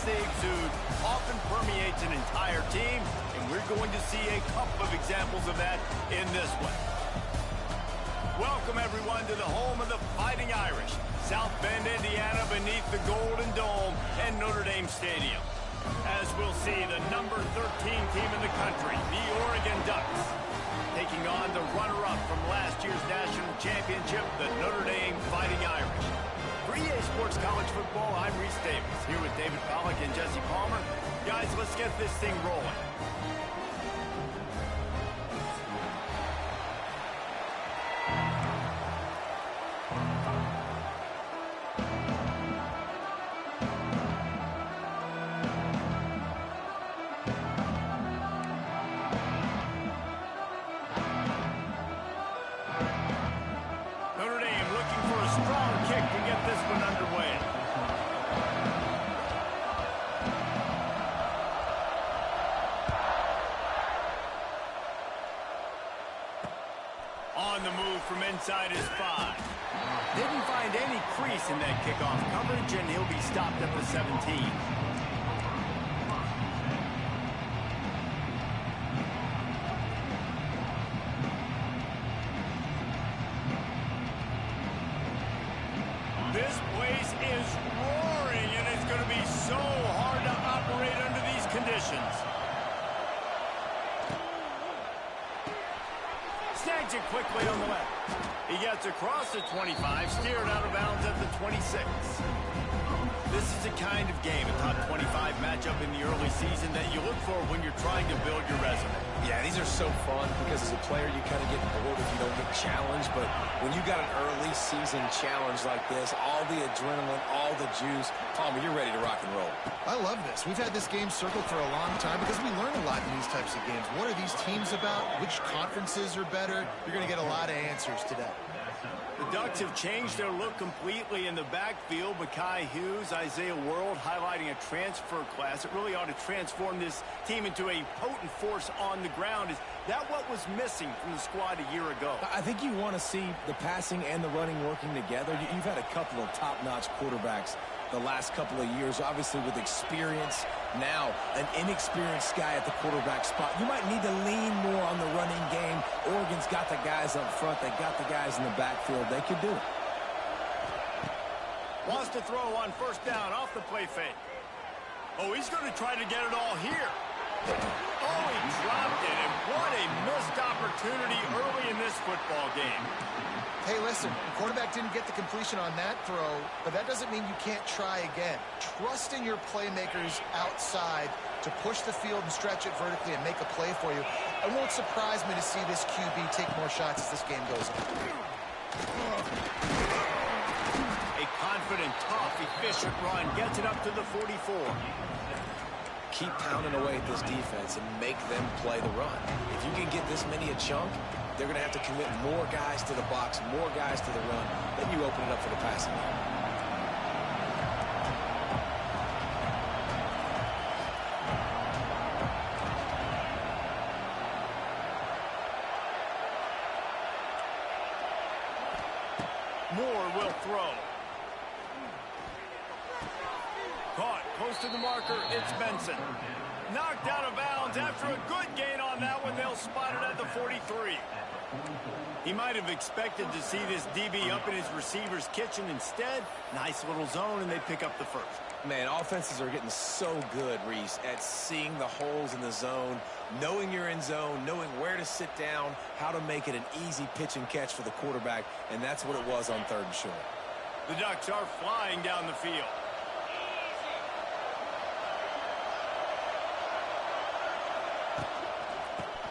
they exude often permeates an entire team, and we're going to see a couple of examples of that in this one. Welcome, everyone, to the home of the Fighting Irish, South Bend, Indiana, beneath the Golden Dome and Notre Dame Stadium. As we'll see, the number 13 team in the country, the Oregon Ducks, taking on the runner-up from last year's national championship, the Notre Dame Fighting Irish. For EA Sports College Football, I'm Reese Davis, here with David Pollack and Jesse Palmer. Guys, let's get this thing rolling. On the move from inside his 5. Didn't find any crease in that kickoff coverage, and he'll be stopped at the 17. This place is roaring, and it's going to be so hard to operate under these conditions. Snags it quickly on the left. He gets across the 25, steered out of bounds at the 26. This is the kind of game, a top 25 matchup in the early season, that you look for when you're trying to build your resume. Yeah, these are so fun because as a player you kind of get bored if you don't get challenged, but when you got an early season challenge like this, all the adrenaline, all the juice, Palmer, you're ready to rock and roll. I love this. We've had this game circled for a long time because we learn a lot in these types of games. What are these teams about? Which conferences are better? You're going to get a lot of answers today. The Ducks have changed their look completely in the backfield. Mekhi Hughes, Isaiah World highlighting a transfer class. It really ought to transform this team into a potent force on the ground. Is that what was missing from the squad a year ago? I think you want to see the passing and the running working together. You've had a couple of top-notch quarterbacks the last couple of years, obviously with experience. Now, an inexperienced guy at the quarterback spot. You might need to lean more on the running game. Oregon's got the guys up front. They got the guys in the backfield. They could do it. Wants to throw on first down off the play fake. Oh, he's going to try to get it all here. Oh, he dropped it, and what a missed opportunity early in this football game. Hey, listen, the quarterback didn't get the completion on that throw, but that doesn't mean you can't try again. Trusting your playmakers outside to push the field and stretch it vertically and make a play for you. It won't surprise me to see this QB take more shots as this game goes on. A confident, tough, efficient run gets it up to the 44. Keep pounding away at this defense and make them play the run. If you can get this many a chunk, they're going to have to commit more guys to the box, more guys to the run. Then you open it up for the passing game. Moore will throw. Caught close to the marker. It's Benson. Knocked out of bounds after a good gain on that one. They'll spot it at the 43. He might have expected to see this DB up in his receiver's kitchen. Instead, nice little zone, and they pick up the first. Man, offenses are getting so good, Reese, at seeing the holes in the zone, knowing you're in zone, knowing where to sit down, how to make it an easy pitch and catch for the quarterback, and that's what it was on 3rd and short. The Ducks are flying down the field.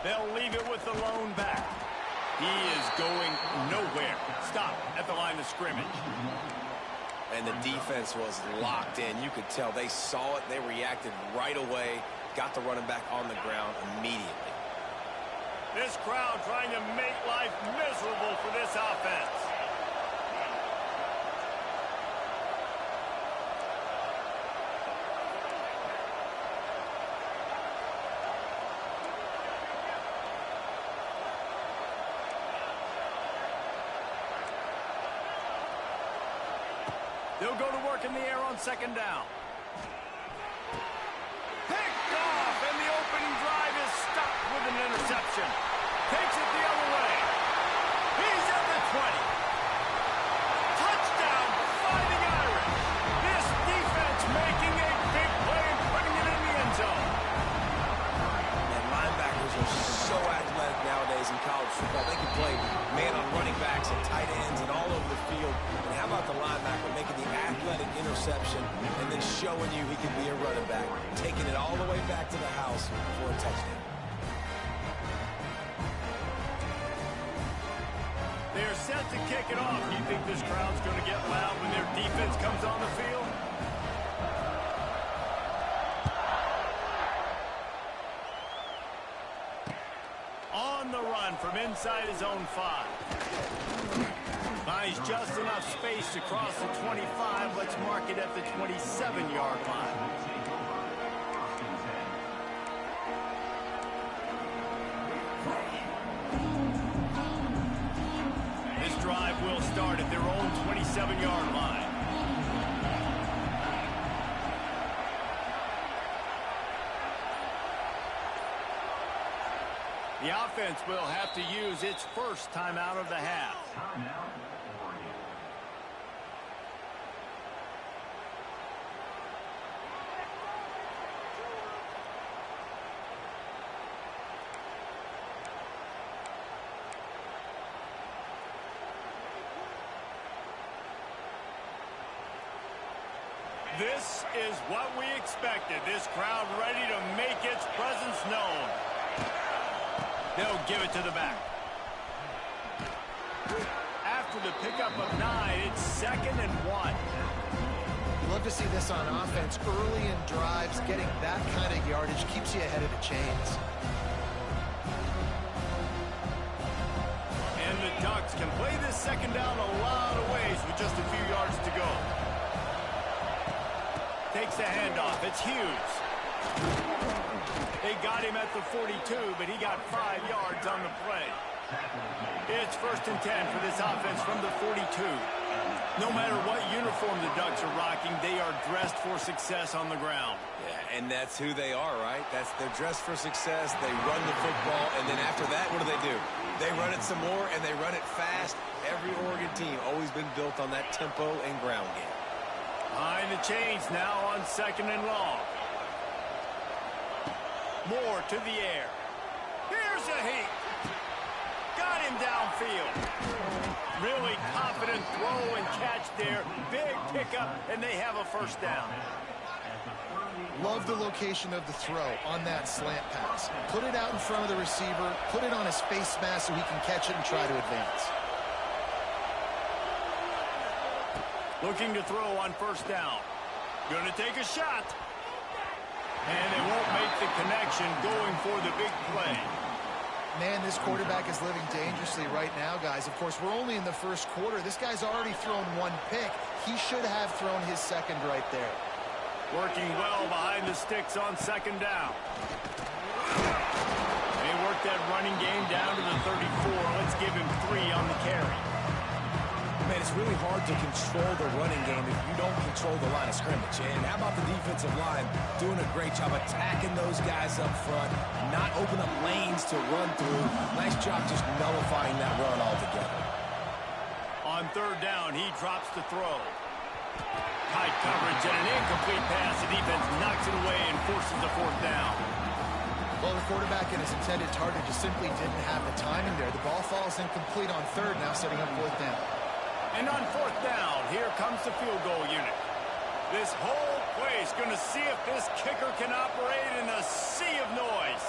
They'll leave it with the lone back. He is going nowhere. Stop at the line of scrimmage. And the defense was locked in. You could tell they saw it. They reacted right away. Got the running back on the ground immediately. This crowd trying to make life miserable for this offense. They'll go to work in the air on 2nd down. possession and then showing you he can be a running back, taking it all the way back to the house for a touchdown. They're set to kick it off. Do you think this crowd's going to get loud when their defense comes on the field? On the run from inside his own 5. Finds just enough space to cross the 25. Let's mark it at the 27-yard line. This drive will start at their own 27-yard line. The offense will have to use its first timeout of the half. This is what we expected. This crowd ready to make its presence known. They'll give it to the back. After the pickup of 9, it's 2nd and 1. You love to see this on offense. Early in drives, getting that kind of yardage keeps you ahead of the chains. And the Ducks can play this second down a lot of ways with just a few yards to go. Takes the handoff. It's Hughes. They got him at the 42, but he got 5 yards on the play. It's 1st and 10 for this offense from the 42. No matter what uniform the Ducks are rocking, they are dressed for success on the ground. Yeah, and that's who they are, right? They're dressed for success. They run the football, and then after that, what do? They run it some more, and they run it fast. Every Oregon team always been built on that tempo and ground game. Behind the chains now on 2nd and long. Moore to the air. Here's a heat. Got him downfield. Really confident throw and catch there. Big pickup, and they have a 1st down. Love the location of the throw on that slant pass. Put it out in front of the receiver. Put it on his face mask so he can catch it and try to advance. Looking to throw on 1st down. Going to take a shot. And they won't make the connection, going for the big play. Man, this quarterback is living dangerously right now, guys. Of course, we're only in the 1st quarter. This guy's already thrown 1 pick. He should have thrown his 2nd right there. Working well behind the sticks on 2nd down. They work that running game down to the 34. Let's give him 3 on the carry. Man, it's really hard to control the running game if you don't control the line of scrimmage. And how about the defensive line doing a great job attacking those guys up front, not open up lanes to run through. Nice job just nullifying that run altogether. On 3rd down, he drops the throw. Tight coverage and an incomplete pass. The defense knocks it away and forces the 4th down. Well, the quarterback and his intended target just simply didn't have the timing there. The ball falls incomplete on 3rd, now setting up 4th down. And on 4th down, here comes the field goal unit. This whole place going to see if this kicker can operate in a sea of noise.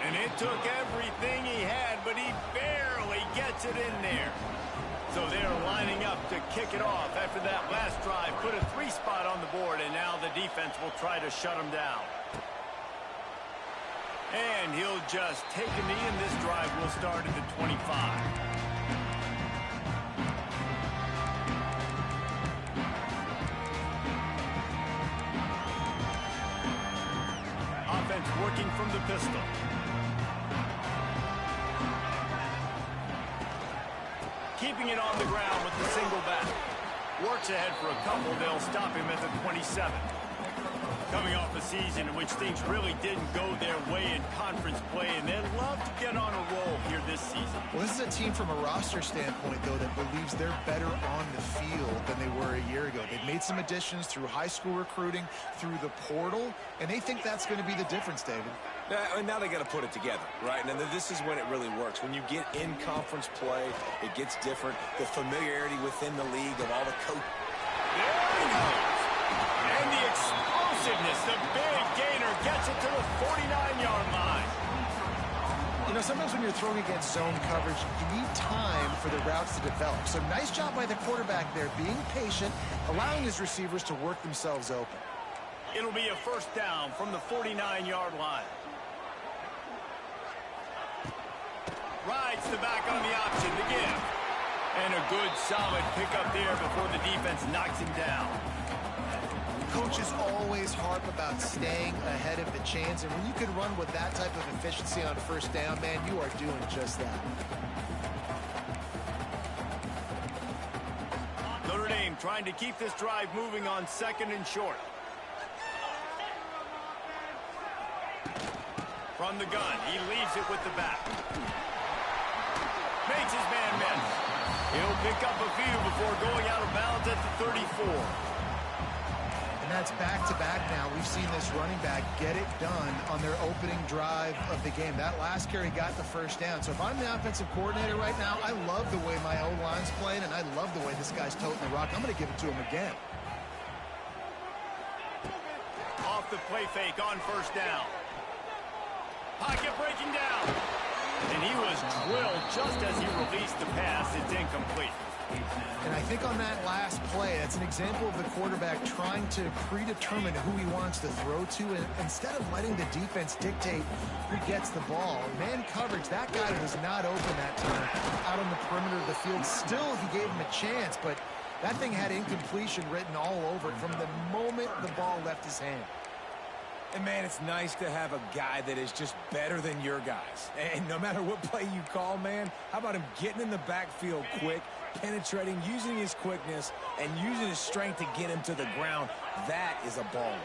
And it took everything he had, but he barely gets it in there. So they're lining up to kick it off after that last drive. Put a 3 spot on the board, and now the defense will try to shut him down. And he'll just take a knee, and this drive will start at the 25. Offense working from the pistol. Keeping it on the ground with the single back. Works ahead for a couple. They'll stop him at the 27. Coming off a season in which things really didn't go their way in conference play, and they'd love to get on a roll here this season. Well, this is a team from a roster standpoint, though, that believes they're better on the field than they were a year ago. They've made some additions through high school recruiting, through the portal, and they think that's going to be the difference, David. And now they got to put it together, right? And this is when it really works. When you get in conference play, it gets different. The familiarity within the league of all the coaches. There he goes. And the explosiveness, the big gainer gets it to the 49-yard line. You know, sometimes when you're throwing against zone coverage, you need time for the routes to develop. So nice job by the quarterback there, being patient, allowing his receivers to work themselves open. It'll be a first down from the 49-yard line. Rides the back on the option to give. And a good, solid pickup there before the defense knocks him down. Coaches always harp about staying ahead of the chains, and when you can run with that type of efficiency on first down, man, you are doing just that. Notre Dame trying to keep this drive moving on 2nd and short. From the gun, he leaves it with the back. Makes his man miss. He'll pick up a few before going out of bounds at the 34. And that's back-to-back now. We've seen this running back get it done on their opening drive of the game. That last carry got the first down. So if I'm the offensive coordinator right now, I love the way my O-line's playing, and I love the way this guy's toting the rock. I'm going to give it to him again. Off the play fake on first down. Pocket breaking down. And he was drilled just as he released the pass. It's incomplete. And I think on that last play, that's an example of the quarterback trying to predetermine who he wants to throw to, and instead of letting the defense dictate who gets the ball. Man coverage, that guy was not open that time out on the perimeter of the field. Still, he gave him a chance, but that thing had incompletion written all over it from the moment the ball left his hand. And, man, it's nice to have a guy that is just better than your guys. And no matter what play you call, man, how about him getting in the backfield quick, penetrating, using his quickness, and using his strength to get him to the ground? That is a baller.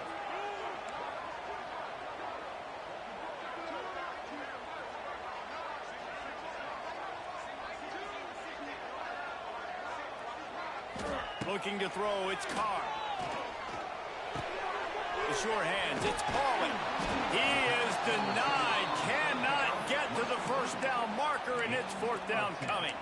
Looking to throw, it's Carr. The sure hands, it's Pauling. He is denied, cannot get to the first down marker, and it's 4th down coming.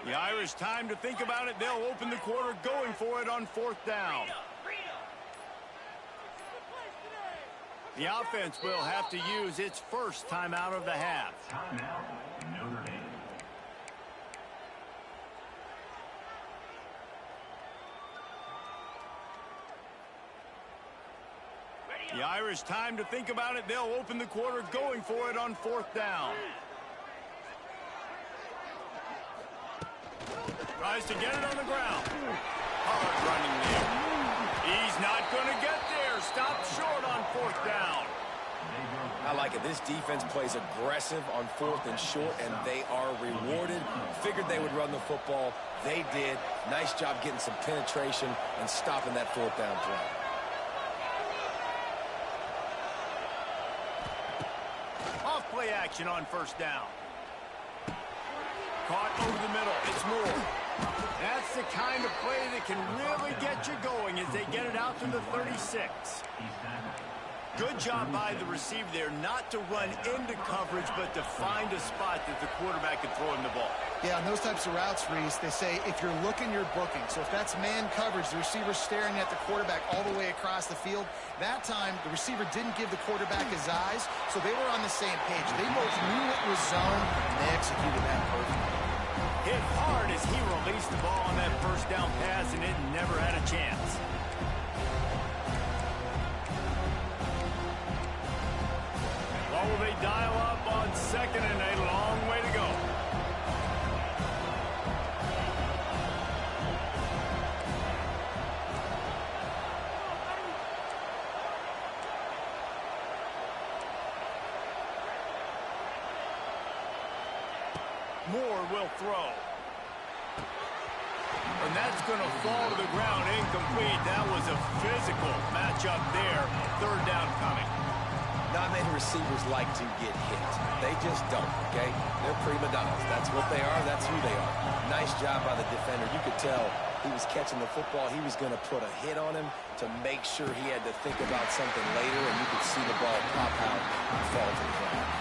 The Irish, time to think about it. They'll open the quarter going for it on 4th down. The offense will have to use its first timeout of the half. Timeout, Notre Dame. The Irish, time to think about it. They'll open the quarter going for it on 4th down. Tries to get it on the ground. Hard running there. He's not going to get there. Stopped short on 4th down. I like it. This defense plays aggressive on 4th and short, and they are rewarded. Figured they would run the football. They did. Nice job getting some penetration and stopping that 4th down play. Off play action on 1st down. Caught over the middle. It's Moore. That's the kind of play that can really get you going as they get it out to the 36. Good job by the receiver there not to run into coverage, but to find a spot that the quarterback can throw him the ball. Yeah, on those types of routes, Reese, they say if you're looking, you're booking. So if that's man coverage, the receiver's staring at the quarterback all the way across the field. That time, the receiver didn't give the quarterback his eyes, so they were on the same page. They both knew it was zone, and they executed that perfectly. Hit hard as he released the ball on that 1st down pass, and it never had a chance. What will they dial up on 2nd and a long way to go? Moore will throw. And that's going to fall to the ground incomplete. That was a physical matchup there. Third down coming. Not many receivers like to get hit. They just don't, okay? They're prima donnas. That's what they are. That's who they are. Nice job by the defender. You could tell he was catching the football. He was going to put a hit on him to make sure he had to think about something later, and you could see the ball pop out and fall to the ground.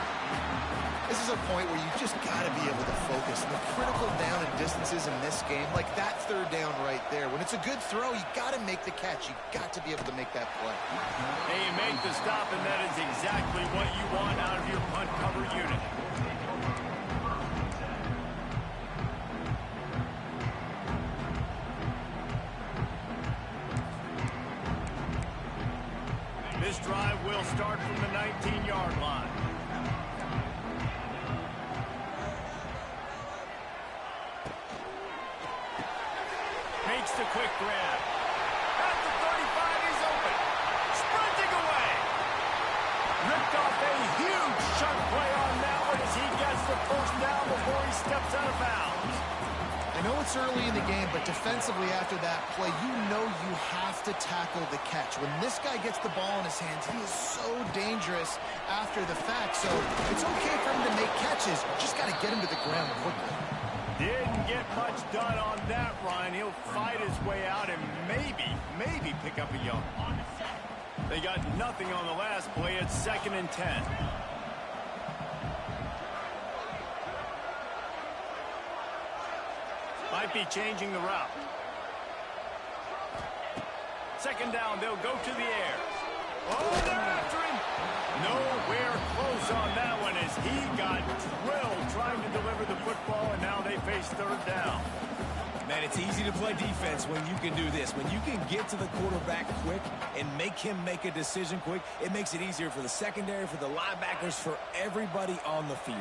This is a point where you just got to be able to focus. The critical down and distances in this game, like that third down right there. When it's a good throw, you got to make the catch. You got to be able to make that play. They make the stop, and that is exactly what you want out of your punt cover unit. This drive will start from the 19-yard line. Makes the quick grab. At the 35, he's open. Sprinting away. Ripped off a huge chunk play on that one as he gets the first down before he steps out of bounds. I know it's early in the game, but defensively after that play, you know you have to tackle the catch. When this guy gets the ball in his hands, he is so dangerous after the fact. So it's okay for him to make catches. Just got to get him to the ground quickly. Didn't get much done on that run. He'll fight his way out and maybe pick up a yard. They got nothing on the last play. It's 2nd and 10. Might be changing the route. 2nd down, they'll go to the air. Oh, they're after him. Nowhere close on that one as he got drilled trying to deliver the football, and now they face 3rd down. Man, it's easy to play defense when you can do this. When you can get to the quarterback quick and make him make a decision quick, it makes it easier for the secondary, for the linebackers, for everybody on the field.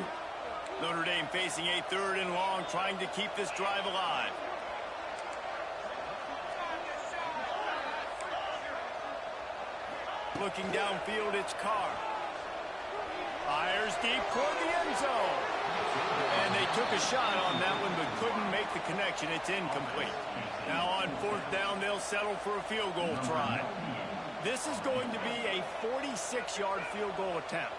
Notre Dame facing a 3rd and long, trying to keep this drive alive. Looking downfield, it's Carr. Fires deep toward the end zone. And they took a shot on that one, but couldn't make the connection. It's incomplete. Now on 4th down, they'll settle for a field goal try. This is going to be a 46-yard field goal attempt.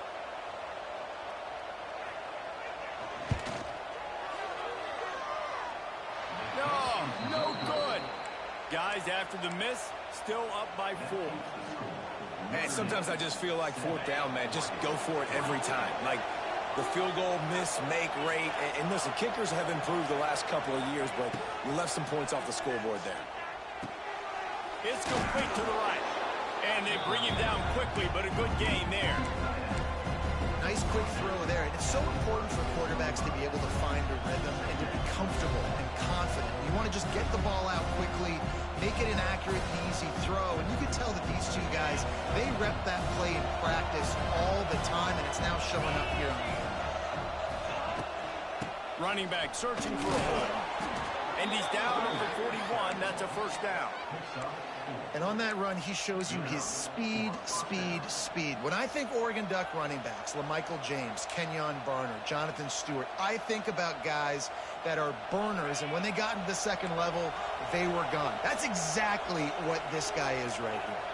No good. Guys, after the miss, still up by 4. Man, sometimes I just feel like 4th down, man, just go for it every time. Like the field goal miss, make rate. And listen, kickers have improved the last couple of years, but you left some points off the scoreboard there. It's complete to the right. And they bring him down quickly, but a good gain there. Nice quick throw there. And it's so important for quarterbacks to be able to find a rhythm and to be comfortable and confident. You want to just get the ball out quickly, make it an accurate and easy throw. And you can tell that these two guys, they rep that play in practice all the time, and it's now showing up here on the field. Running back searching for a hole. And he's down over 41. That's a 1st down. And on that run, he shows you his speed. When I think Oregon Duck running backs, LaMichael James, Kenyon Barner, Jonathan Stewart, I think about guys that are burners, and when they got into the 2nd level, they were gone. That's exactly what this guy is right here.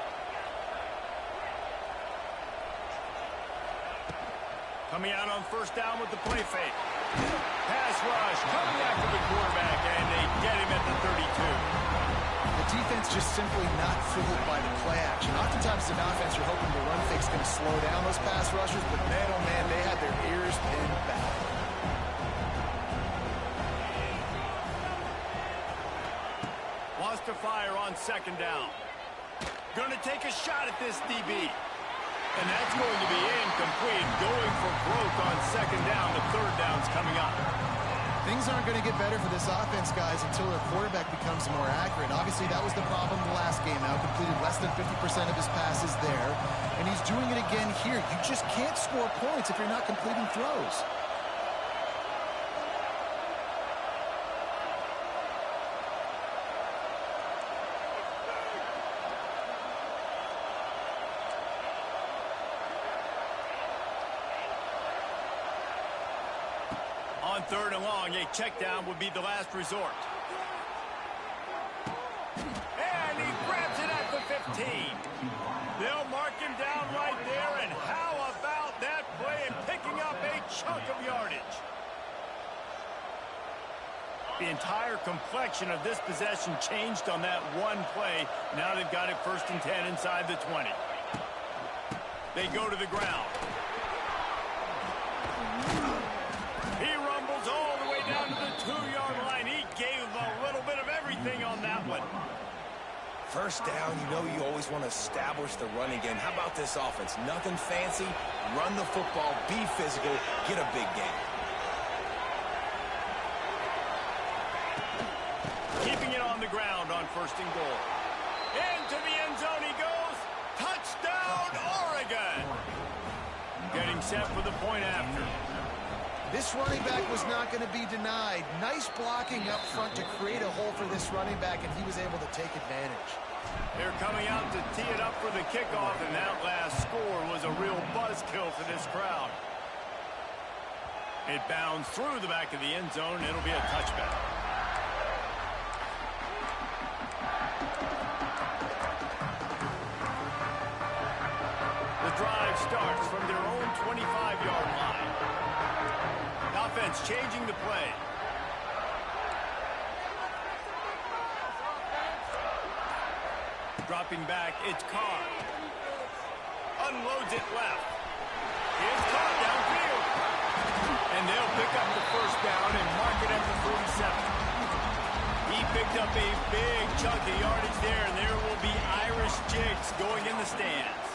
Coming out on 1st down with the play fake. Pass rush coming after the quarterback, and they get him at the 32. The defense just simply not fooled by the play action. Oftentimes, as an offense, you're hoping the run fake's going to slow down those pass rushers, but man, oh man, they had their ears pinned back. Wants to fire on 2nd down. Going to take a shot at this DB. And that's going to be incomplete. Going for broke on 2nd down. The 3rd down's coming up. Things aren't going to get better for this offense, guys, until their quarterback becomes more accurate. Obviously, that was the problem the last game out. Completed less than 50% of his passes there. And he's doing it again here. You just can't score points if you're not completing throws. On 3rd and long, a check down would be the last resort. And he grabs it at the 15. They'll mark him down right there, and how about that play and picking up a chunk of yardage? The entire complexion of this possession changed on that one play. Now they've got it 1st and 10 inside the 20. They go to the ground. He rumbles all the way down to the 2-yard line. He gave a little bit of everything on that one. 1st down, you know you always want to establish the running game. How about this offense? Nothing fancy. Run the football, be physical, get a big gain. Keeping it on the ground on 1st and goal. Into the end zone he goes. Touchdown, Oregon. Getting set for the point after. This running back was not going to be denied. Nice blocking up front to create a hole for this running back, and he was able to take advantage. They're coming out to tee it up for the kickoff, and that last score was a real buzzkill for this crowd. It bounds through the back of the end zone. It'll be a touchback. The drive starts from their own 25-yard line. Offense changing the play. Dropping back, it's Carr. Unloads it left. Here's Carr downfield. And they'll pick up the 1st down and mark it at the 47. He picked up a big chunk of yardage there, and there will be Irish jigs going in the stands.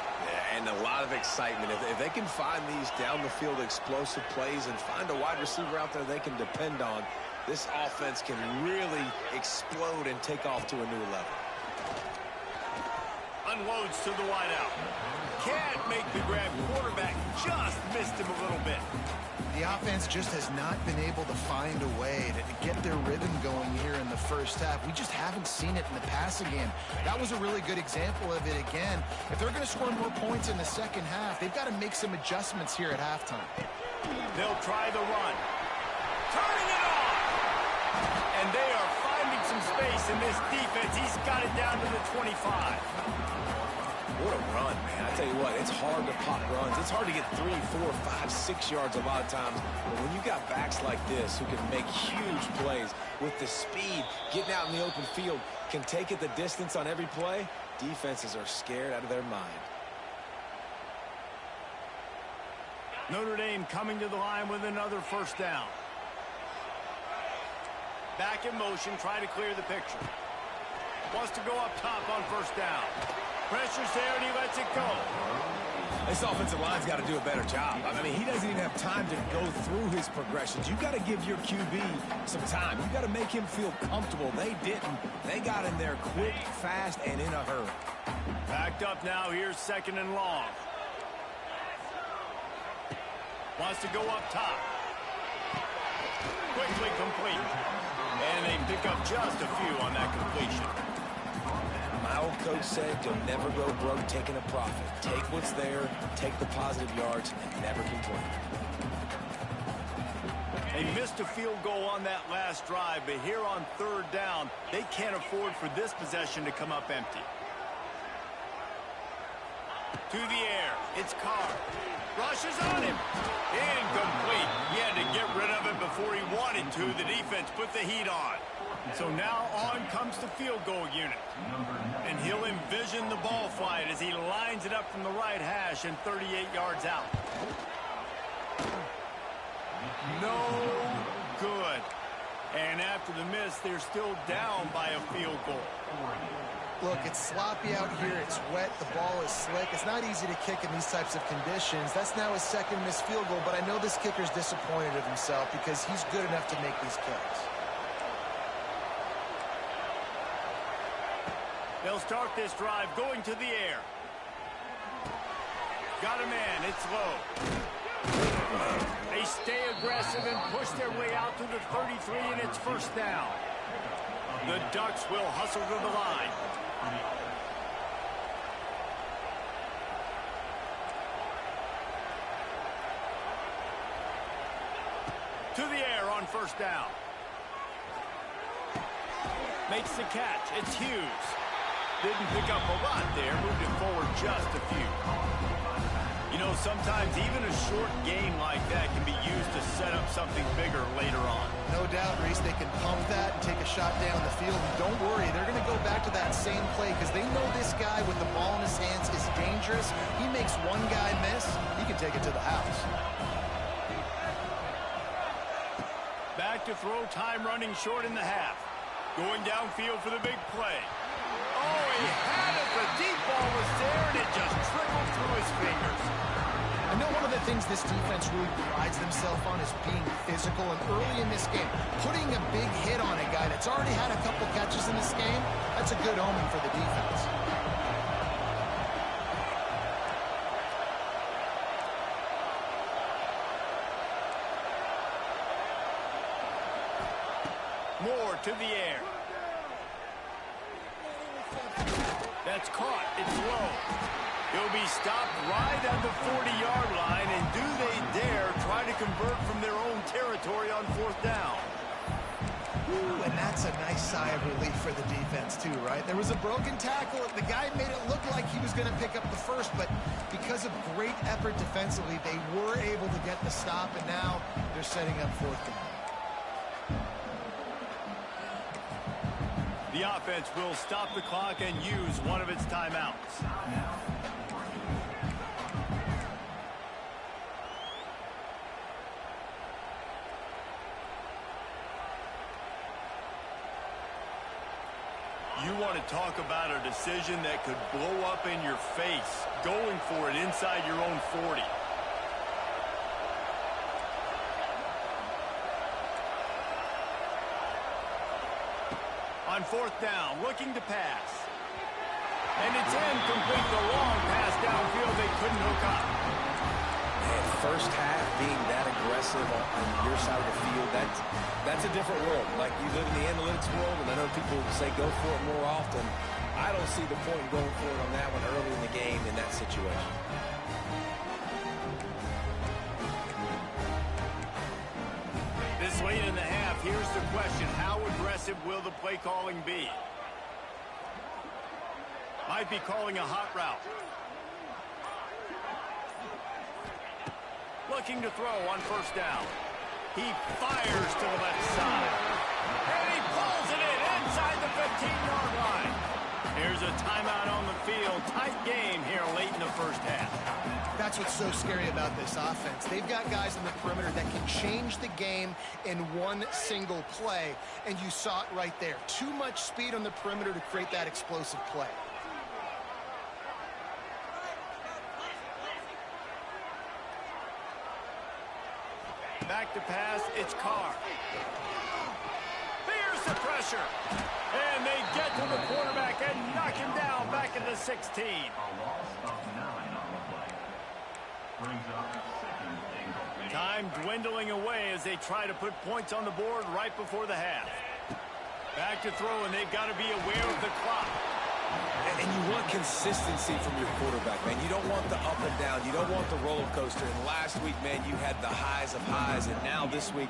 And a lot of excitement. If they can find these down-the-field explosive plays and find a wide receiver out there they can depend on, this offense can really explode and take off to a new level. Unloads to the wideout. Can't make the grab. Quarterback just missed him a little bit. The offense just has not been able to find a way to get their rhythm going here in the 1st half. We just haven't seen it in the passing game. That was a really good example of it again. If they're going to score more points in the 2nd half, they've got to make some adjustments here at halftime. They'll try the run. Turning it on! And they are finding some space in this defense. He's got it down to the 25. What a run, man. I tell you what, it's hard to pop runs. It's hard to get 3, 4, 5, 6 yards a lot of times. But when you got backs like this who can make huge plays with the speed, getting out in the open field, can take it the distance on every play, defenses are scared out of their mind. Notre Dame coming to the line with another 1st down. Back in motion, try to clear the picture. Wants to go up top on 1st down. Pressure's there, and he lets it go. This offensive line's got to do a better job. I mean, he doesn't even have time to go through his progressions. You've got to give your QB some time. You've got to make him feel comfortable. They didn't. They got in there quick, fast, and in a hurry. Backed up now. Here's 2nd and long. Wants to go up top. Quickly complete. And they pick up just a few on that completion. My old coach said, you'll never go broke taking a profit. Take what's there, take the positive yards, and never complain. They missed a field goal on that last drive, but here on 3rd down, they can't afford for this possession to come up empty. To the air, it's Carr. Rushes on him. Incomplete. He had to get rid of it before he wanted to. The defense put the heat on. So now on comes the field goal unit. And he'll envision the ball flight as he lines it up from the right hash and 38 yards out. No good. And after the miss, they're still down by a field goal. Look, it's sloppy out here. It's wet. The ball is slick. It's not easy to kick in these types of conditions. That's now his 2nd missed field goal, but I know this kicker's disappointed of himself because he's good enough to make these kicks. They'll start this drive going to the air. Got a man. It's low. They stay aggressive and push their way out to the 33, and it's 1st down. The Ducks will hustle to the line. To the air on first down. Makes the catch. It's Hughes. Didn't pick up a lot there. Moved it forward just a few. You know, sometimes even a short game like that can be used to set up something bigger later on. No doubt, Reese, they can pump that and take a shot down the field. And don't worry, they're going to go back to that same play because they know this guy with the ball in his hands is dangerous. He makes one guy miss, he can take it to the house. Back to throw, time running short in the half. Going downfield for the big play. Oh, he had it. The deep ball was there, and it just trickled through his fingers. I know one of the things this defense really prides themselves on is being physical, and early in this game, putting a big hit on a guy that's already had a couple catches in this game, that's a good omen for the defense. Moore to the air. That's caught. It's low. He'll be stopped right at the 40-yard line, and do they dare try to convert from their own territory on fourth down? Ooh, and that's a nice sigh of relief for the defense, too, right? There was a broken tackle. The guy made it look like he was going to pick up the first, but because of great effort defensively, they were able to get the stop, and now they're setting up fourth down. The offense will stop the clock and use one of its timeouts. You want to talk about a decision that could blow up in your face, going for it inside your own 40. On fourth down, looking to pass. And it's incomplete. The long pass downfield they couldn't hook up. And first half being that aggressive on your side of the field, that's a different world. Like, you live in the analytics world, and I know people say go for it more often. I don't see the point in going for it on that one early in the game in that situation. This late in the half, here's the question. How aggressive will the play calling be? Might be calling a hot route. Looking to throw on first down. He fires to the left side. And he pulls it in inside the 15-yard line. Here's a timeout on the field. Tight game here late in the first half. That's what's so scary about this offense. They've got guys on the perimeter that can change the game in one single play, and you saw it right there. Too much speed on the perimeter to create that explosive play. Back to pass, it's Carr. Fears the pressure. And they get to the quarterback and knock him down back at the 16. A loss of 9 on the play. Brings up second incomplete. Time dwindling away as they try to put points on the board right before the half. Back to throw, and they've got to be aware of the clock. And you want consistency from your quarterback, man. You don't want the up and down. You don't want the roller coaster. And last week, man, you had the highs of highs, and now this week,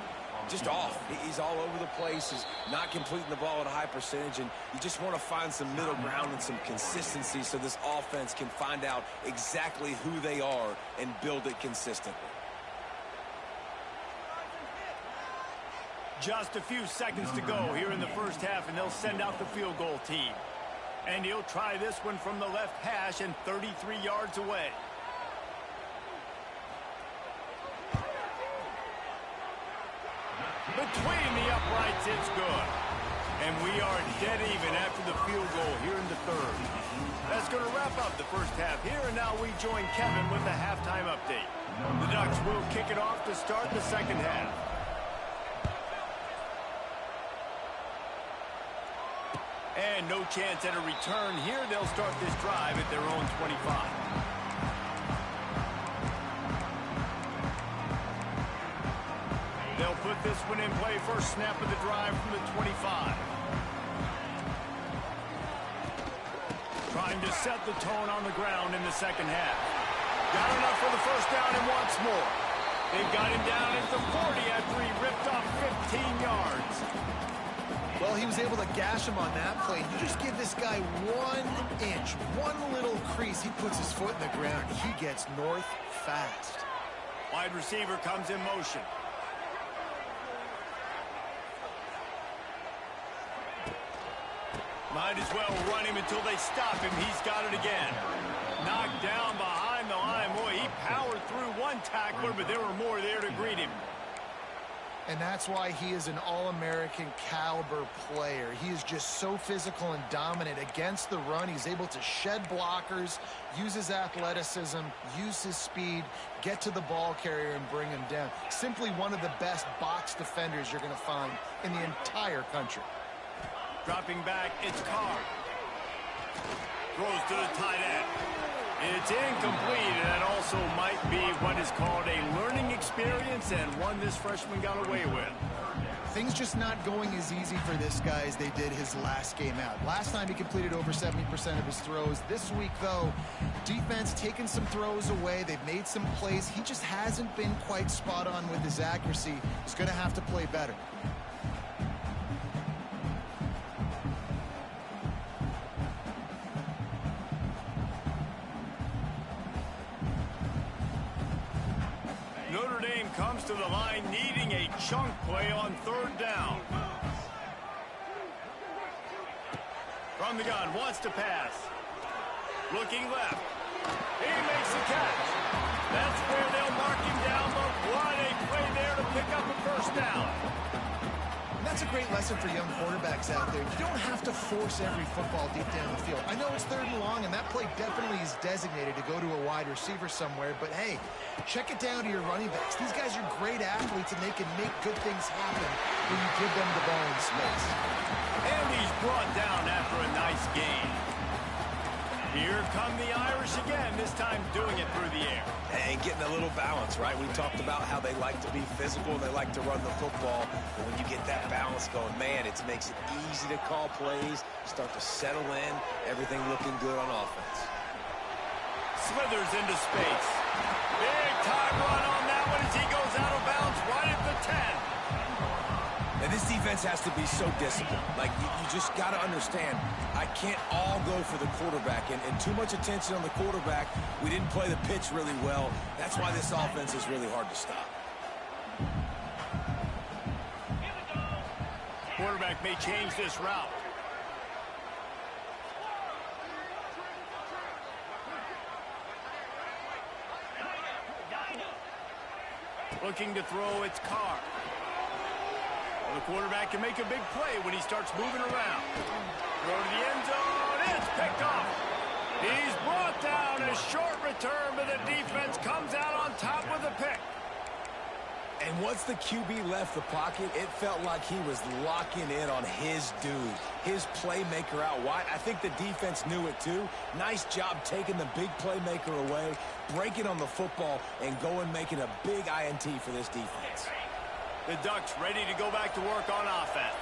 just off. He's all over the place. He's not completing the ball at a high percentage, and you just want to find some middle ground and some consistency so this offense can find out exactly who they are and build it consistently. Just a few seconds to go here in the first half, and they'll send out the field goal team. And he'll try this one from the left hash and 33 yards away. Between the uprights, it's good. And we are dead even after the field goal here in the third. That's going to wrap up the first half here, and now we join Kevin with the halftime update. The Ducks will kick it off to start the second half. And no chance at a return here. They'll start this drive at their own 25. They'll put this one in play. First snap of the drive from the 25. Trying to set the tone on the ground in the second half. Got enough for the first down and wants more. They've got him down at the 40 after he ripped Well, he was able to gash him on that play. You just give this guy 1 inch, one little crease. He puts his foot in the ground. He gets north fast. Wide receiver comes in motion. Might as well run him until they stop him. He's got it again. Knocked down behind the line. Boy, he powered through one tackler, but there were more there to greet him. And that's why he is an All-American caliber player. He is just so physical and dominant against the run. He's able to shed blockers, use his athleticism, use his speed, get to the ball carrier and bring him down. Simply one of the best box defenders you're going to find in the entire country. Dropping back, it's Carr. Throws to the tight end. It's incomplete, and that also might be what is called a learning experience and one this freshman got away with. Things just not going as easy for this guy as they did his last game out. Last time he completed over 70% of his throws. This week, though, defense taking some throws away. They've made some plays. He just hasn't been quite spot on with his accuracy. He's going to have to play better. Notre Dame comes to the line needing a chunk play on 3rd down. From the gun, wants to pass. Looking left. He makes the catch. That's where they'll mark him down, but what a play there to pick up a 1st down. And that's a great lesson for young quarterbacks out there. You don't have to force every football deep down the field. I know it's 3rd and long, and that play definitely is designated to go to a wide receiver somewhere, but hey, check it down to your running backs. These guys are great athletes, and they can make good things happen when you give them the ball in space. And he's brought down after a nice gain. Here come the Irish again, this time doing it through the air. And getting a little balance, right? We talked about how they like to be physical, they like to run the football. But when you get that balance going, man, it makes it easy to call plays, start to settle in, everything looking good on offense. Slithers into space. Big time run on that one as he goes out of bounds right at the 10. And this defense has to be so disciplined. Like, you just got to understand, I can't all go for the quarterback. And too much attention on the quarterback. We didn't play the pitch really well. That's why this offense is really hard to stop. Quarterback may change this route. Looking to throw, it's Carr. Well, the quarterback can make a big play when he starts moving around. Throw to the end zone, it's picked off. He's brought down, a short return, but the defense comes out on top with a pick. And once the QB left the pocket, it felt like he was locking in on his dude, his playmaker out wide. I think the defense knew it too. Nice job taking the big playmaker away, breaking on the football, and going making a big INT for this defense. The Ducks ready to go back to work on offense.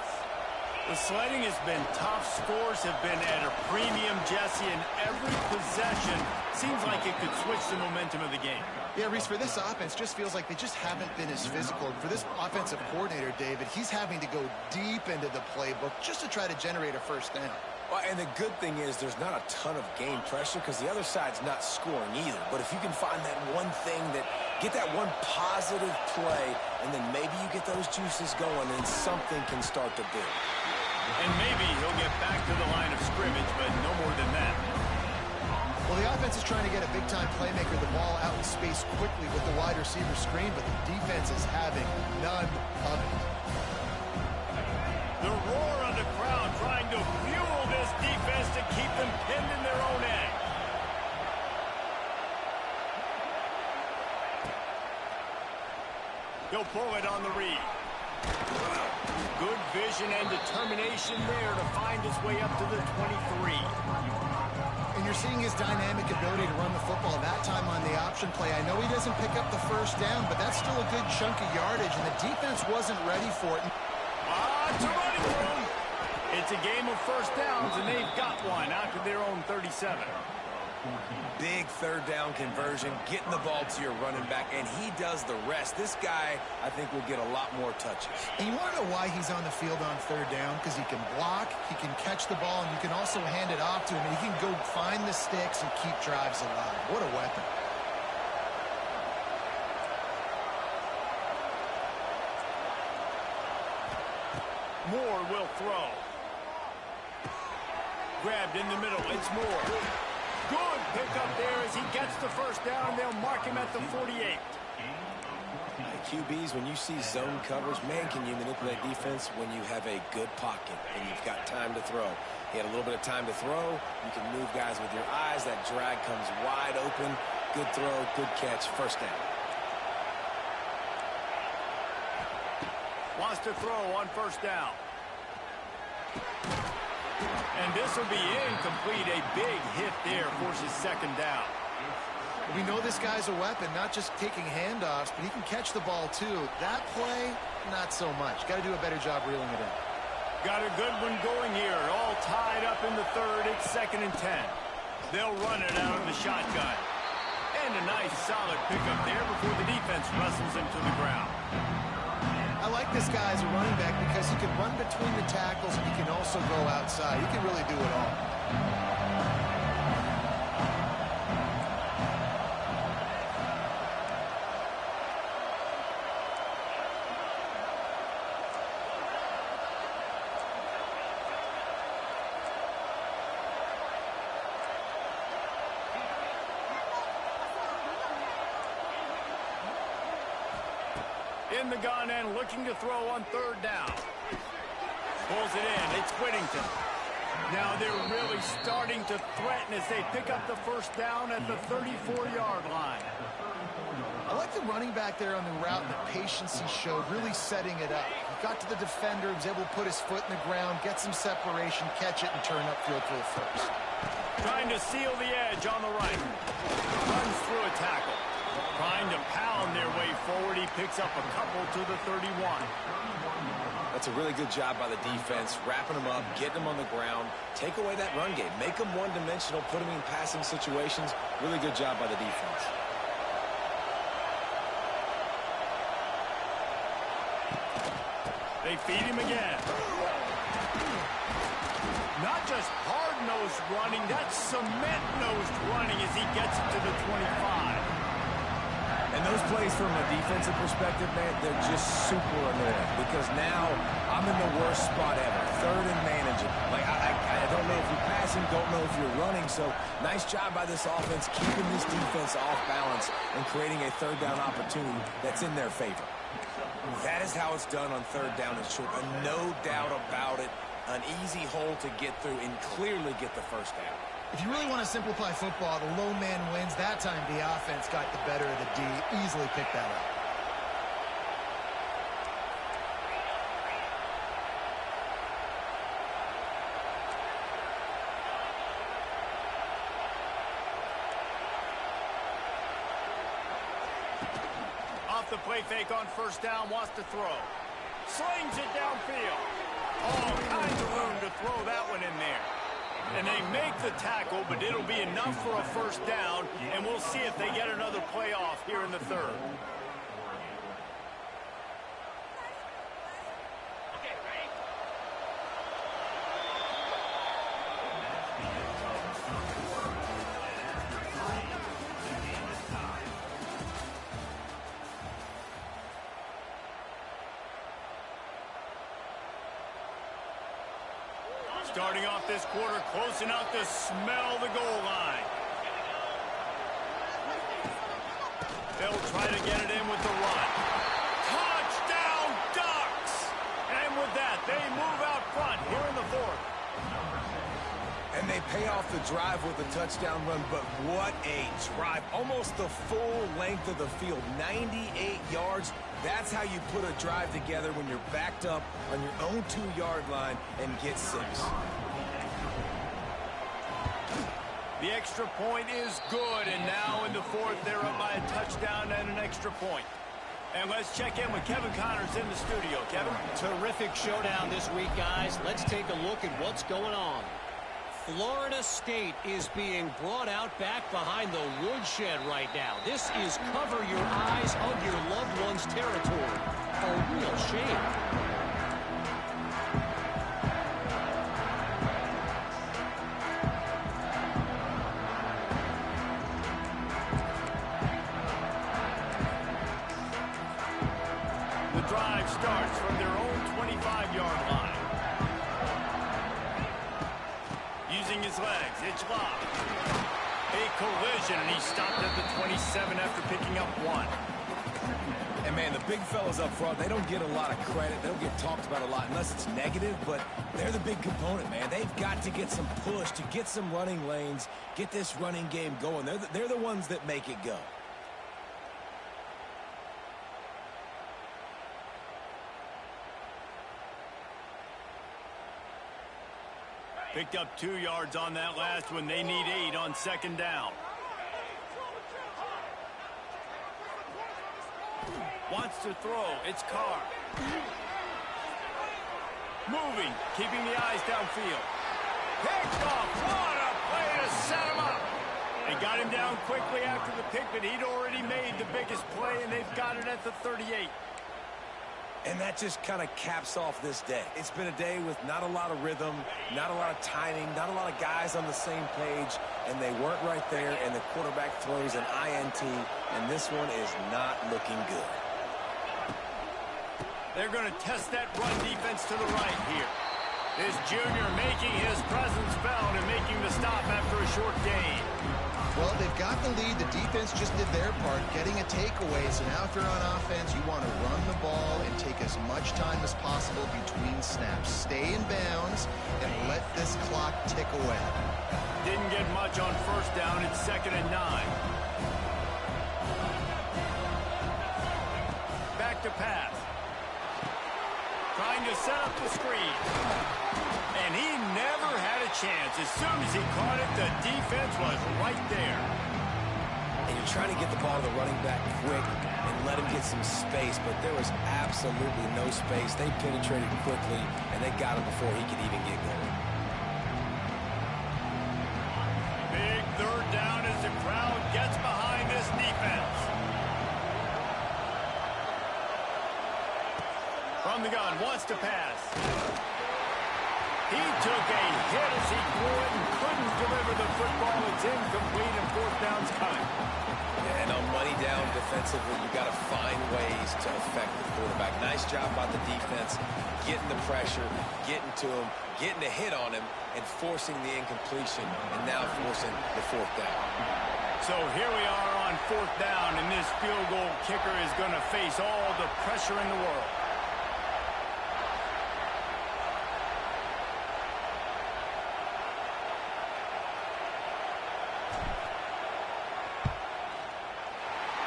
The sledding has been tough. Scores have been at a premium, Jesse, and every possession seems like it could switch the momentum of the game. Yeah, Reese, for this offense, just feels like they just haven't been as physical. And for this offensive coordinator, David, he's having to go deep into the playbook just to try to generate a 1st down. Well, and the good thing is there's not a ton of game pressure because the other side's not scoring either. But if you can find that one thing get that one positive play, and then maybe you get those juices going and something can start to build. And maybe he'll get back to the line of scrimmage, but no more than that. Well, the offense is trying to get a big-time playmaker the ball out in space quickly with the wide receiver screen, but the defense is having none of it. The roar of the crowd trying to fuel this defense to keep them pinned in their own end. He'll pull it on the read. Good vision and determination there to find his way up to the 23. And you're seeing his dynamic ability to run the football that time on the option play. I know he doesn't pick up the 1st down, but that's still a good chunk of yardage, and the defense wasn't ready for it. To running room. It's a game of 1st downs, and they've got one out to their own 37. Big third down conversion, getting the ball to your running back, and he does the rest. This guy, I think, will get a lot more touches. And you want to know why he's on the field on third down? Because he can block, he can catch the ball, and you can also hand it off to him, and he can go find the sticks and keep drives alive. What a weapon. Moore will throw. Grabbed in the middle. It's Moore. Good pickup there as he gets the first down. They'll mark him at the 48. QBs, when you see zone covers, man, can you manipulate defense when you have a good pocket and you've got time to throw. He had a little bit of time to throw. You can move guys with your eyes. That drag comes wide open. Good throw, good catch, first down. Wants to throw on first down. And this will be incomplete. A big hit there forces second down. We know this guy's a weapon, not just taking handoffs, but he can catch the ball too. That play, not so much. Got to do a better job reeling it in. Got a good one going here. All tied up in the third. It's 2nd and 10. They'll run it out of the shotgun. And a nice solid pickup there before the defense wrestles him to the ground. I like this guy as a running back because he can run between the tackles and he can also go outside. He can really do it all. In the gun and looking to throw on third down. Pulls it in. It's Whittington. Now they're really starting to threaten as they pick up the first down at the 34-yard line. I like the running back there on the route and the patience he showed, really setting it up. He got to the defender, was able to put his foot in the ground, get some separation, catch it, and turn upfield for the first. Trying to seal the edge on the right. Runs through a tackle. Trying to pound their way forward. He picks up a couple to the 31. That's a really good job by the defense, wrapping them up, getting them on the ground, take away that run game, make them one-dimensional, put them in passing situations. Really good job by the defense. They feed him again. Not just hard-nosed running, that's cement-nosed running as he gets it to the 25. And those plays from a defensive perspective, man, they're just super annoying because now I'm in the worst spot ever. Third and managing. Like, I don't know if you're passing, don't know if you're running. So nice job by this offense keeping this defense off balance and creating a third down opportunity that's in their favor. That is how it's done on third down and short. No doubt about it. An easy hole to get through and clearly get the first down. If you really want to simplify football, the low man wins. That time the offense got the better of the D. Easily picked that up. Off the play fake on first down, wants to throw. Slings it downfield. All kinds of room to throw that one in there. And they make the tackle, but it'll be enough for a first down, and we'll see if they get another play off here in the third. Starting off this quarter close enough to smell the goal line. They'll try to get it in with the run. Touchdown, Ducks! And with that, they move out front here in the fourth. And they pay off the drive with a touchdown run, but what a drive. Almost the full length of the field, 98 yards. That's how you put a drive together when you're backed up on your own 2-yard line and get 6. The extra point is good, and now in the fourth, they're up by a touchdown and an extra point. And let's check in with Kevin Connors in the studio. Kevin? Terrific showdown this week, guys. Let's take a look at what's going on. Florida State is being brought out back behind the woodshed right now. This is cover your eyes, hug your loved one's territory. A real shame. Drive starts from their own 25-yard line. Using his legs, it's locked. A collision, and he stopped at the 27 after picking up 1. And, man, the big fellas up front, they don't get a lot of credit. They don't get talked about a lot unless it's negative, but they're the big component, man. They've got to get some push to get some running lanes, get this running game going. They're the ones that make it go. Picked up 2 yards on that last one. They need 8 on second down. Wants to throw. It's Carr. Moving, keeping the eyes downfield. Picked off. What a play to set him up. They got him down quickly after the pick, but he'd already made the biggest play, and they've got it at the 38. And that just kind of caps off this day. It's been a day with not a lot of rhythm, not a lot of timing, not a lot of guys on the same page, and they weren't right there, and the quarterback throws an INT, and this one is not looking good. They're going to test that run defense to the right here. This junior making his presence felt and making the stop after a short gain. Well, they've got the lead. The defense just did their part, getting a takeaway. So now if you're on offense, you want to run the ball and take as much time as possible between snaps. Stay in bounds and let this clock tick away. Didn't get much on first down. It's 2nd and 9. Back to pass. Trying to set up the screen. And he never had a chance. As soon as he caught it, the defense was right there. And you're trying to get the ball to the running back quick and let him get some space, but there was absolutely no space. They penetrated quickly, and they got him before he could even get going. Big 3rd down as the crowd gets behind this defense. From the gun, wants to pass. He took a hit as he threw it and couldn't deliver the football. It's incomplete and 4th down's coming. And on money down defensively, you got to find ways to affect the quarterback. Nice job by the defense, getting the pressure, getting to him, getting a hit on him, and forcing the incompletion, and now forcing the 4th down. So here we are on 4th down, and this field goal kicker is going to face all the pressure in the world.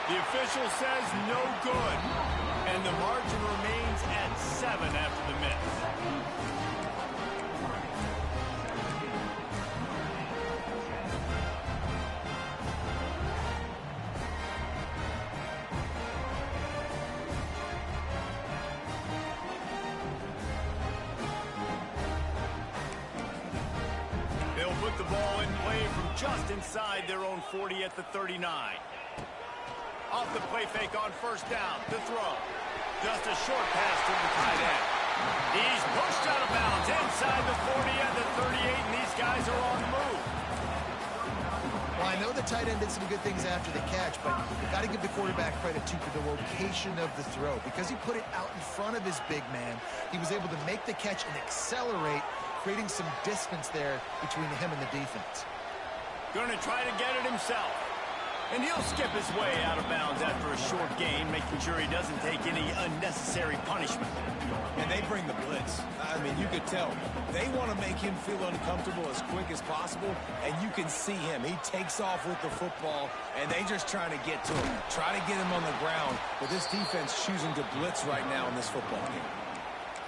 The official says no good, and the margin remains at 7 after the miss. They'll put the ball in play from just inside their own 40 at the 39. Off the play fake on first down. The throw. Just a short pass to the tight end. He's pushed out of bounds inside the 40 and the 38, and these guys are on the move. Well, I know the tight end did some good things after the catch, but you got to give the quarterback credit, too, for the location of the throw. Because he put it out in front of his big man, he was able to make the catch and accelerate, creating some distance there between him and the defense. Going to try to get it himself. And he'll skip his way out of bounds after a short gain, making sure he doesn't take any unnecessary punishment. And they bring the blitz. I mean, you could tell. They want to make him feel uncomfortable as quick as possible, and you can see him. He takes off with the football, and they just trying to get to him, try to get him on the ground. But this defense choosing to blitz right now in this football game.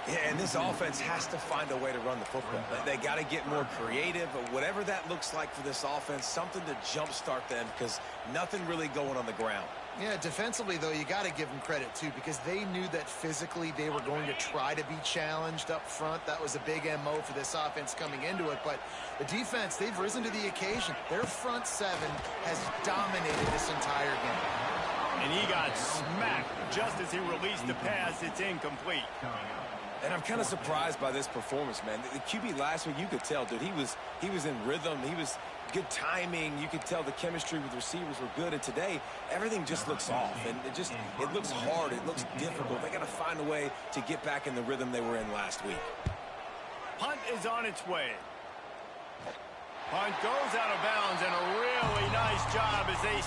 Yeah, and this offense has to find a way to run the football. They got to get more creative, but whatever that looks like for this offense, something to jumpstart them, because nothing really going on the ground. Yeah, defensively, though, you got to give them credit, too, because they knew that physically they were going to try to be challenged up front. That was a big MO for this offense coming into it. But the defense, they've risen to the occasion. Their front seven has dominated this entire game. And he got smacked just as he released the pass. It's incomplete. And I'm kind of surprised by this performance, man. The QB last week, you could tell, dude, he was in rhythm. He was good timing. You could tell the chemistry with receivers were good. And today, everything just looks off. And it looks hard. It looks difficult. They got to find a way to get back in the rhythm they were in last week. Punt is on its way. Punt goes out of bounds, and a really nice job as they...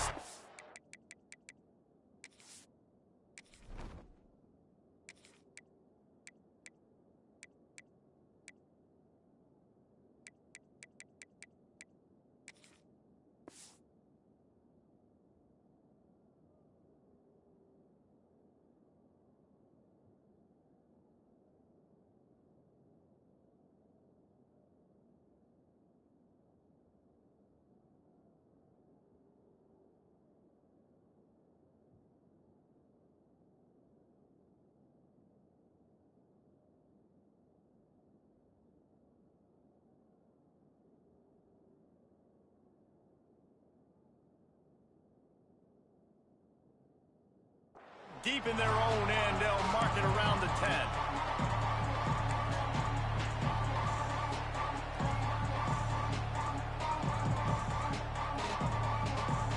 Deep in their own end, they'll mark it around the 10.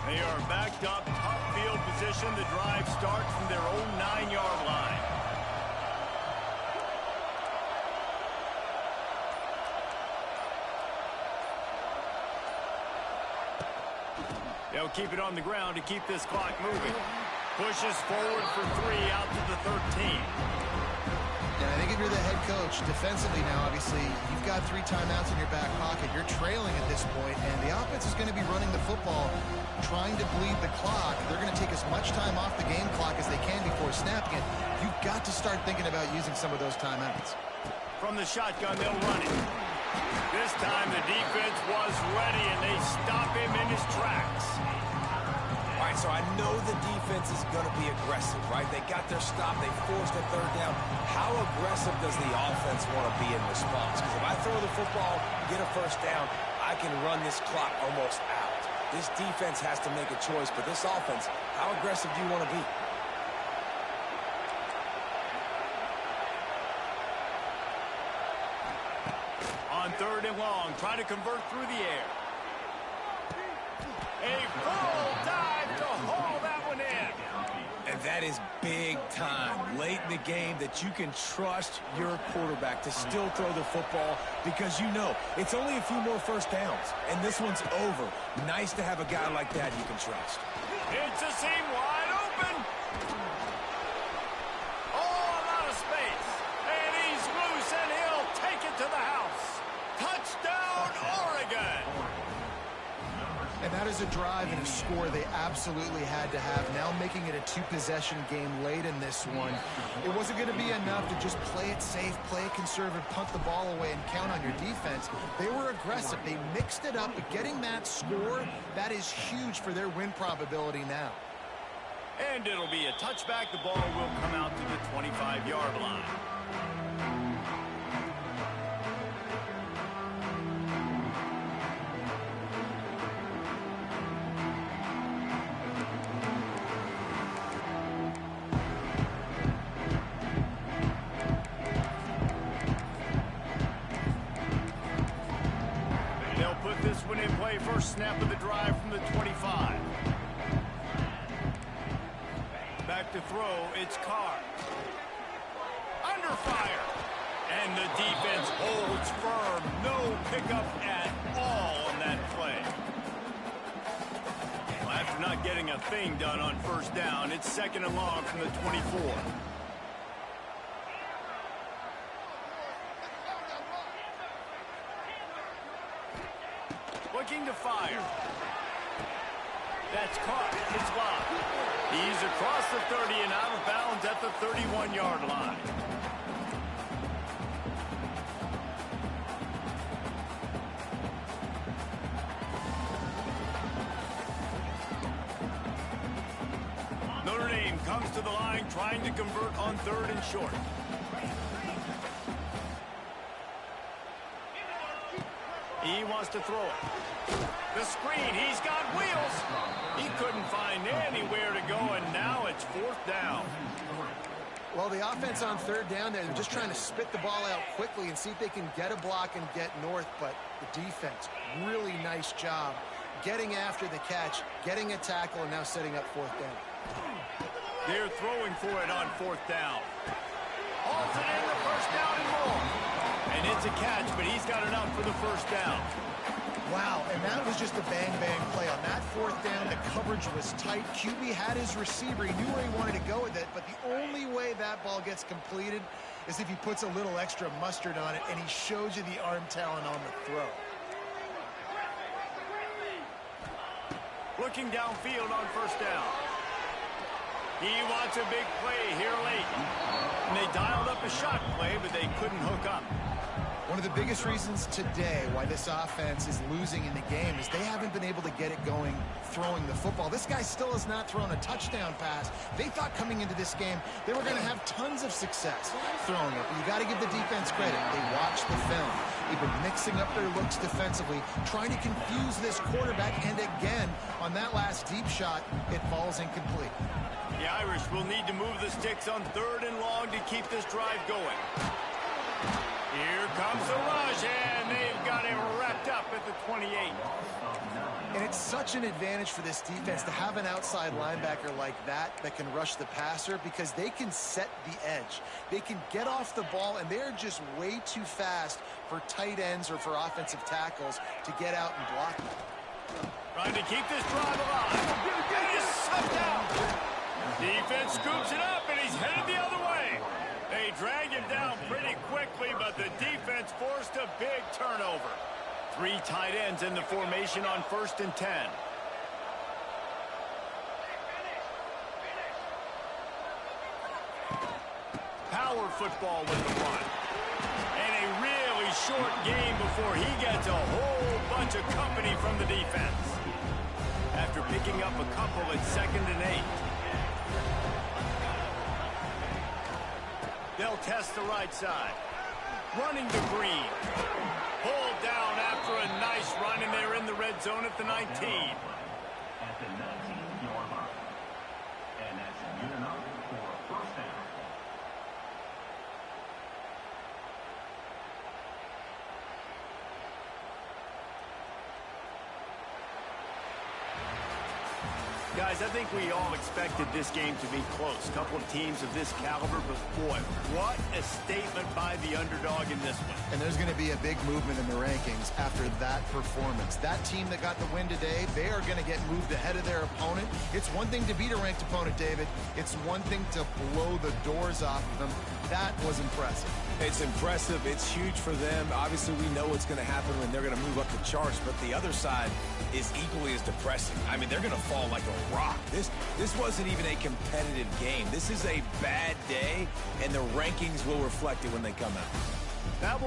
They are backed up, top field position. The drive starts from their own 9-yard line. They'll keep it on the ground to keep this clock moving. Pushes forward for 3 out to the 13. And I think if you're the head coach, defensively now, obviously, you've got 3 timeouts in your back pocket. You're trailing at this point, and the offense is going to be running the football, trying to bleed the clock. They're going to take as much time off the game clock as they can before snapping it. You've got to start thinking about using some of those timeouts. From the shotgun, they'll run it. This time the defense was ready, and they stop him in his tracks. All right, so I know the defense is going to be aggressive, right? They got their stop. They forced a 3rd down. How aggressive does the offense want to be in response? Because if I throw the football, get a 1st down, I can run this clock almost out. This defense has to make a choice, but this offense, how aggressive do you want to be? On 3rd and long, trying to convert through the air. A full dive to haul that one in. And that is big time, late in the game, that you can trust your quarterback to still throw the football because you know it's only a few more 1st downs, and this one's over. Nice to have a guy like that you can trust. It's a seam wide open. All out of space. And he's loose, and he'll take it to the house. Touchdown, Oregon. And that is a drive and a score they absolutely had to have. Now making it a 2-possession game late in this one. It wasn't going to be enough to just play it safe, play it conservative, punt the ball away, and count on your defense. They were aggressive. They mixed it up, but getting that score, that is huge for their win probability now. And it'll be a touchback. The ball will come out to the 25-yard line. First snap of the drive from the 25. Back to throw, it's Carr. Under fire. And the defense holds firm. No pickup at all on that play. Well, after not getting a thing done on 1st down, it's 2nd and long from the 24. Looking to fire. That's caught. It's blocked. He's across the 30 and out of bounds at the 31-yard line. comes to the line trying to convert on 3rd and short. He wants to throw it. The screen, he's got wheels. He couldn't find anywhere to go, and now it's 4th down. Well, the offense on 3rd down there, they're just trying to spit the ball out quickly and see if they can get a block and get north, but the defense, really nice job getting after the catch, getting a tackle, and now setting up 4th down. They're throwing for it on 4th down. Hauls it in, the 1st down and more. And it's a catch, but he's got enough for the 1st down. Wow, and that was just a bang-bang play. On that 4th down, the coverage was tight. QB had his receiver. He knew where he wanted to go with it, but the only way that ball gets completed is if he puts a little extra mustard on it, and he shows you the arm talent on the throw. Looking downfield on 1st down. He wants a big play here late. And they dialed up a shot play, but they couldn't hook up. One of the biggest reasons today why this offense is losing in the game is they haven't been able to get it going throwing the football. This guy still has not thrown a touchdown pass. They thought coming into this game they were going to have tons of success throwing it. But you got to give the defense credit. They watched the film. They've been mixing up their looks defensively, trying to confuse this quarterback. And again, on that last deep shot, it falls incomplete. The Irish will need to move the sticks on 3rd and long to keep this drive going. Here comes the rush, and they've got him wrapped up at the 28. And it's such an advantage for this defense to have an outside linebacker like that can rush the passer because they can set the edge. They can get off the ball, and they're just way too fast for tight ends or for offensive tackles to get out and block them. Trying to keep this drive alive. And he's sucked out. Defense scoops it up, and he's headed the other way. They drag him down pretty quickly, but the defense forced a big turnover. 3 tight ends in the formation on 1st and 10. Power football with the run. And a really short game before he gets a whole bunch of company from the defense. After picking up a couple at 2nd and 8. They'll test the right side. Running to Green. Pulled down after a nice run, and they're in the red zone at the 19. At the 19-yard line. And that's good enough for a 1st down. Guys, I think we all expected this game to be close. A couple of teams of this caliber, but boy, what a statement by the underdog in this one. And there's going to be a big movement in the rankings after that performance. That team that got the win today, they are going to get moved ahead of their opponent. It's one thing to beat a ranked opponent, David. It's one thing to blow the doors off of them. That was impressive. It's impressive. It's huge for them. Obviously, we know what's going to happen when they're going to move up the charts, but the other side is equally as depressing. I mean, they're going to fall like a rock. This wasn't even a competitive game. This is a bad day, and the rankings will reflect it when they come out. That will